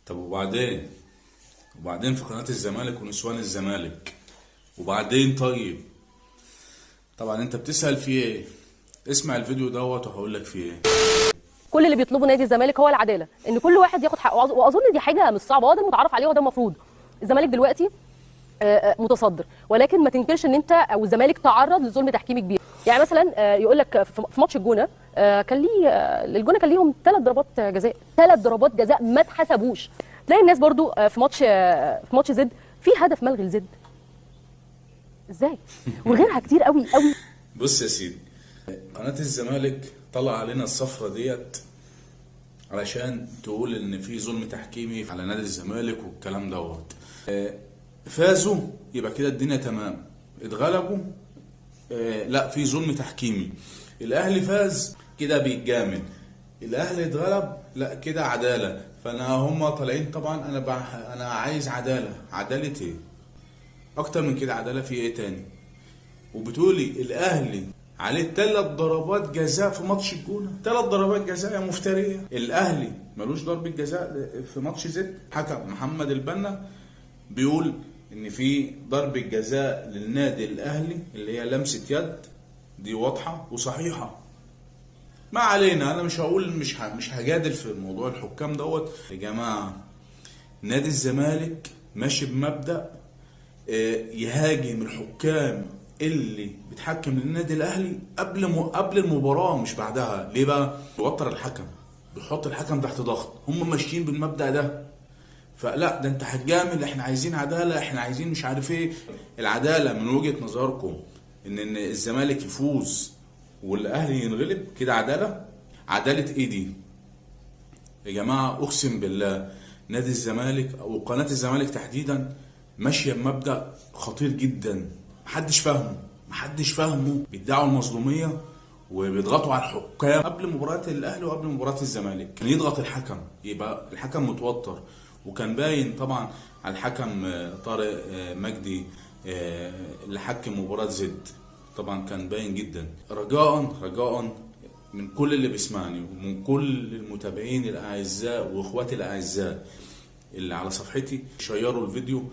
طب وبعدين في قناة الزمالك ونسوان الزمالك، وبعدين طيب. طبعا انت بتسأل في ايه؟ اسمع الفيديو دوت وهقول لك فيه ايه. كل اللي بيطلبه نادي الزمالك هو العداله، ان كل واحد ياخد حقه، واظن دي حاجه مش صعبه، هو ده المتعارف عليه وده المفروض. الزمالك دلوقتي متصدر، ولكن ما تنكرش ان انت او الزمالك تعرض لظلم تحكيمي كبير. يعني مثلا يقول لك في ماتش الجونه كان ليه الجونه كان ليهم 3 ضربات جزاء، 3 ضربات جزاء ما اتحسبوش. تلاقي الناس برضو في ماتش زد في هدف ملغي لزد. ازاي؟ وغيرها كتير قوي قوي. بص يا سيدي، قناة الزمالك طلع علينا الصفرة ديت علشان تقول ان في ظلم تحكيمي على نادي الزمالك والكلام دوت. فازوا يبقى كده الدنيا تمام، اتغلبوا لا في ظلم تحكيمي. الاهلي فاز كده بيتجامل، الاهلي اتغلب لا كده عداله. فانا هم طالعين طبعا انا عايز عداله. عداله ايه؟ اكتر من كده عداله في ايه تاني؟ وبتقولي الاهلي عليه 3 ضربات جزاء في ماتش الجونه، 3 ضربات جزاء يا مفتريه. الاهلي ملوش ضربه جزاء في ماتش زد. حكم محمد البنا بيقول ان في ضربه جزاء للنادي الاهلي اللي هي لمسه يد، دي واضحه وصحيحه. ما علينا، انا مش هقول مش هجادل في موضوع الحكام دوت. يا جماعه نادي الزمالك ماشي بمبدأ يهاجم الحكام اللي بتحكم للنادي الاهلي قبل المباراه مش بعدها. ليه بقى؟ بيوتر الحكم، بيحط الحكم تحت ضغط. هم ماشيين بالمبدأ ده. فلا ده انت هتجامل، احنا عايزين عداله، احنا عايزين مش عارف ايه. العداله من وجهه نظركم ان الزمالك يفوز والاهلي ينغلب كده عداله؟ عداله ايه دي يا جماعه؟ اقسم بالله نادي الزمالك او قناه الزمالك تحديدا ماشيه بمبدا خطير جدا، محدش فاهمه. بيدعوا المظلوميه وبيضغطوا على الحكام قبل مباراه الاهلي وقبل مباراه الزمالك. كان يضغط الحكم يبقى الحكم متوتر. وكان باين طبعا على الحكم طارق مجدي اللي حكم مباراه زد، طبعا كان باين جدا. رجاء من كل اللي بيسمعني ومن كل المتابعين الاعزاء واخواتي الاعزاء اللي على صفحتي، شيروا الفيديو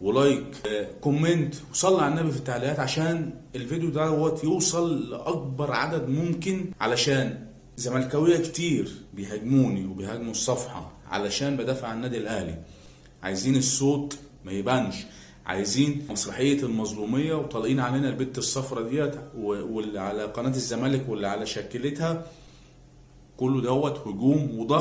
ولايك كومنت وصلوا على النبي في التعليقات عشان الفيديو دوت يوصل لاكبر عدد ممكن، علشان زملكاويه كتير بيهاجموني وبيهاجموا الصفحه علشان بدافع عن النادي الاهلي. عايزين الصوت ما يبانش، عايزين مسرحيه المظلوميه وطالقين علينا البت الصفرة ديت واللي على قناه الزمالك واللي على شكلتها. كله دوت هجوم وضغط.